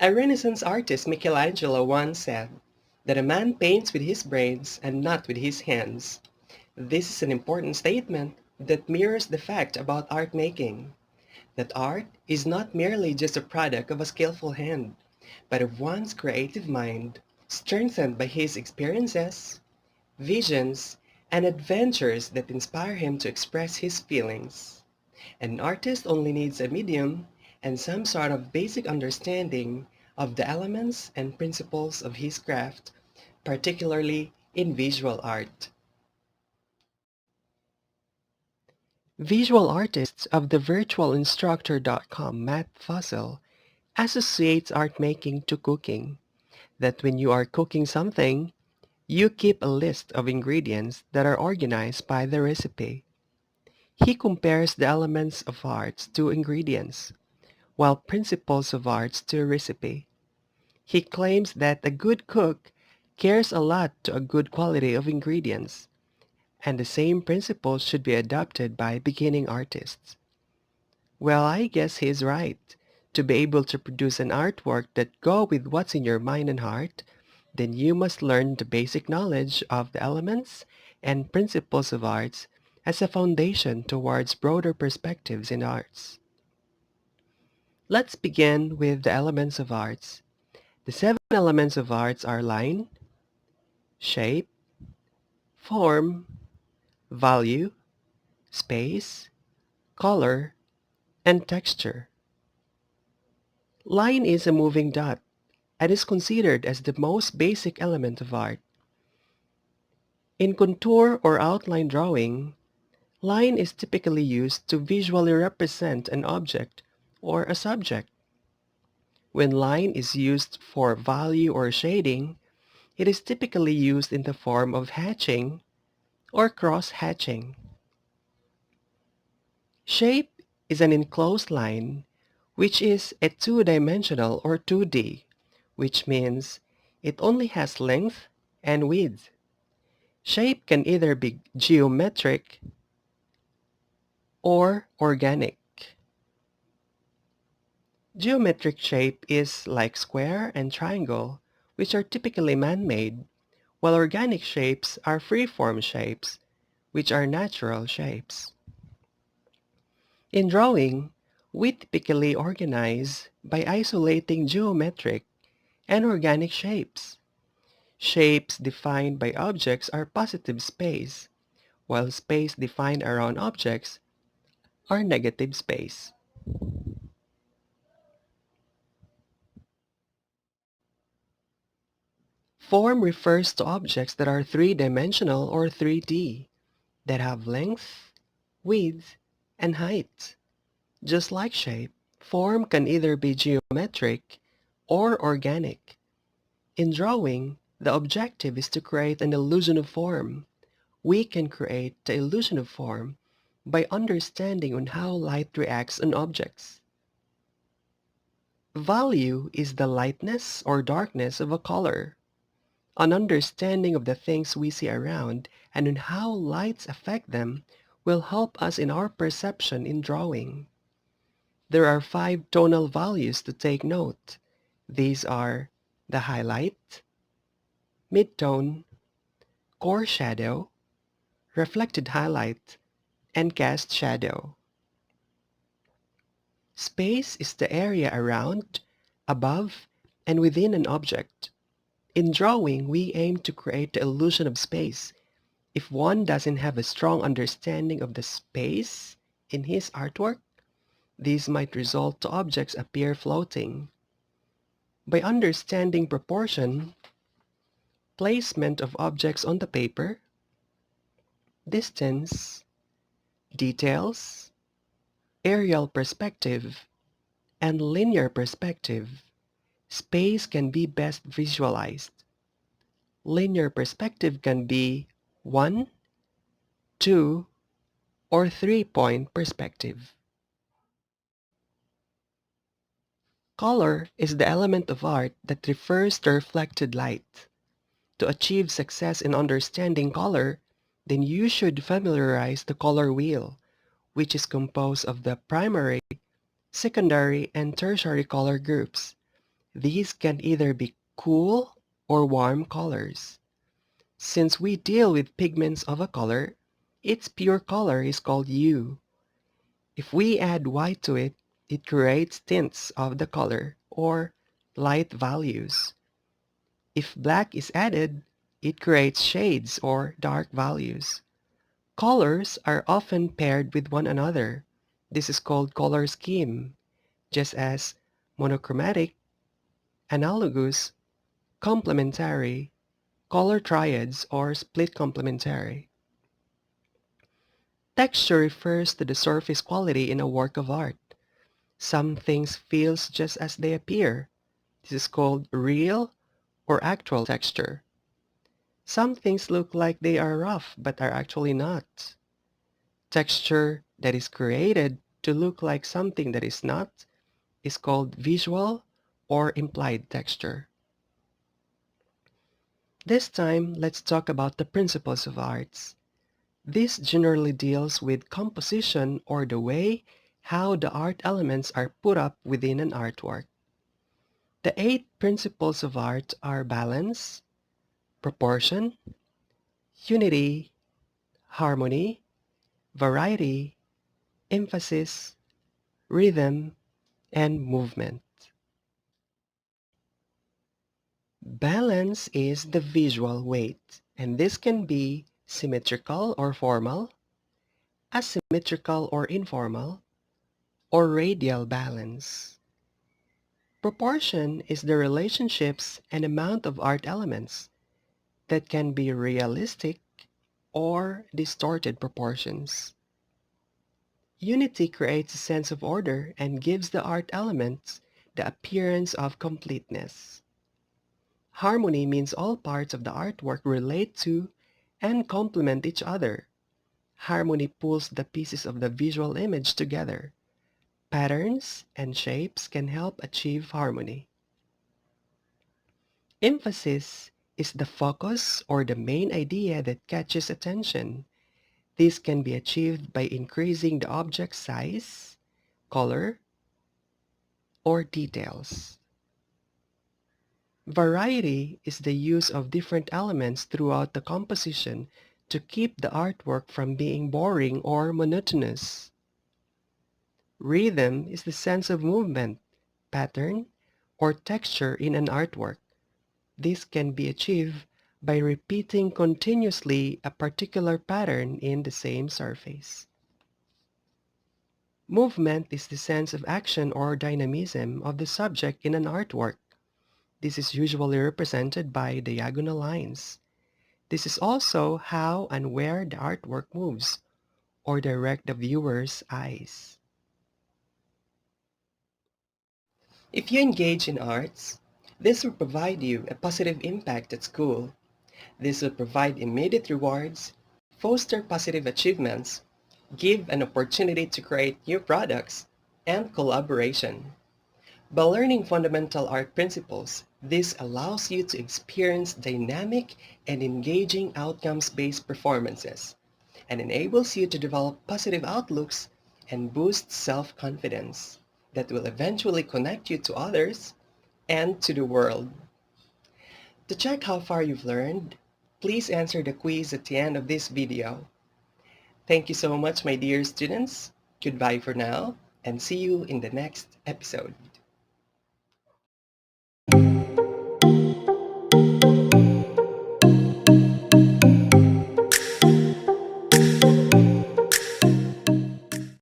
A Renaissance artist Michelangelo once said that a man paints with his brains and not with his hands. This is an important statement that mirrors the fact about art making, that art is not merely just a product of a skillful hand, but of one's creative mind, strengthened by his experiences, visions, and adventures that inspire him to express his feelings. An artist only needs a medium and some sort of basic understanding of the elements and principles of his craft, particularly in visual art. Visual artists of the virtualinstructor.com Matt Fussell associates art making to cooking, that when you are cooking something, you keep a list of ingredients that are organized by the recipe. He compares the elements of arts to ingredients, while principles of arts to a recipe. He claims that a good cook cares a lot to a good quality of ingredients, and the same principles should be adopted by beginning artists. Well, I guess he's right. To be able to produce an artwork that go with what's in your mind and heart, then you must learn the basic knowledge of the elements and principles of arts as a foundation towards broader perspectives in arts. Let's begin with the elements of arts. The seven elements of arts are line, shape, form, value, space, color, and texture. Line is a moving dot and is considered as the most basic element of art. In contour or outline drawing, line is typically used to visually represent an object or a subject. When line is used for value or shading, it is typically used in the form of hatching or cross-hatching. Shape is an enclosed line, which is a two-dimensional or 2D, which means it only has length and width. Shape can either be geometric or organic. Geometric shape is like square and triangle, which are typically man-made, while organic shapes are free-form shapes, which are natural shapes. In drawing, we typically organize by isolating geometric and organic shapes. Shapes defined by objects are positive space, while space defined around objects are negative space. Form refers to objects that are three-dimensional or 3D, that have length, width, and height. Just like shape, form can either be geometric or organic. In drawing, the objective is to create an illusion of form. We can create the illusion of form by understanding on how light reacts on objects. Value is the lightness or darkness of a color. An understanding of the things we see around and on how lights affect them will help us in our perception in drawing. There are 5 tonal values to take note. These are the highlight, midtone, core shadow, reflected highlight, and cast shadow. Space is the area around, above, and within an object. In drawing, we aim to create the illusion of space. If one doesn't have a strong understanding of the space in his artwork, these might result to objects appear floating. By understanding proportion, placement of objects on the paper, distance, details, aerial perspective, and linear perspective, space can be best visualized. Linear perspective can be 1, 2, or 3-point perspective. Color is the element of art that refers to reflected light. To achieve success in understanding color, then you should familiarize the color wheel, which is composed of the primary, secondary, and tertiary color groups. These can either be cool or warm colors. Since we deal with pigments of a color, its pure color is called hue. If we add white to it, it creates tints of the color or light values. If black is added, it creates shades or dark values. Colors are often paired with one another. This is called color scheme, just as monochromatic, analogous, complementary, color triads, or split complementary. Texture refers to the surface quality in a work of art. Some things feel just as they appear. This is called real or actual texture. Some things look like they are rough but are actually not. Texture that is created to look like something that is not is called visual or implied texture. This time, let's talk about the principles of arts. This generally deals with composition or the way how the art elements are put up within an artwork. The 8 principles of art are balance, proportion, unity, harmony, variety, emphasis, rhythm, and movement. Balance is the visual weight, and this can be symmetrical or formal, asymmetrical or informal, or radial balance. Proportion is the relationships and amount of art elements that can be realistic or distorted proportions. Unity creates a sense of order and gives the art elements the appearance of completeness. Harmony means all parts of the artwork relate to and complement each other. Harmony pulls the pieces of the visual image together. Patterns and shapes can help achieve harmony. Emphasis is the focus or the main idea that catches attention. This can be achieved by increasing the object's size, color, or details. Variety is the use of different elements throughout the composition to keep the artwork from being boring or monotonous. Rhythm is the sense of movement, pattern, or texture in an artwork. This can be achieved by repeating continuously a particular pattern in the same surface. Movement is the sense of action or dynamism of the subject in an artwork. This is usually represented by diagonal lines. This is also how and where the artwork moves or direct the viewer's eyes. If you engage in arts, this will provide you a positive impact at school. This will provide immediate rewards, foster positive achievements, give an opportunity to create new products, and collaboration. By learning fundamental art principles, this allows you to experience dynamic and engaging outcomes-based performances and enables you to develop positive outlooks and boost self-confidence that will eventually connect you to others and to the world. To check how far you've learned, please answer the quiz at the end of this video. Thank you so much, my dear students. Goodbye for now, and see you in the next episode.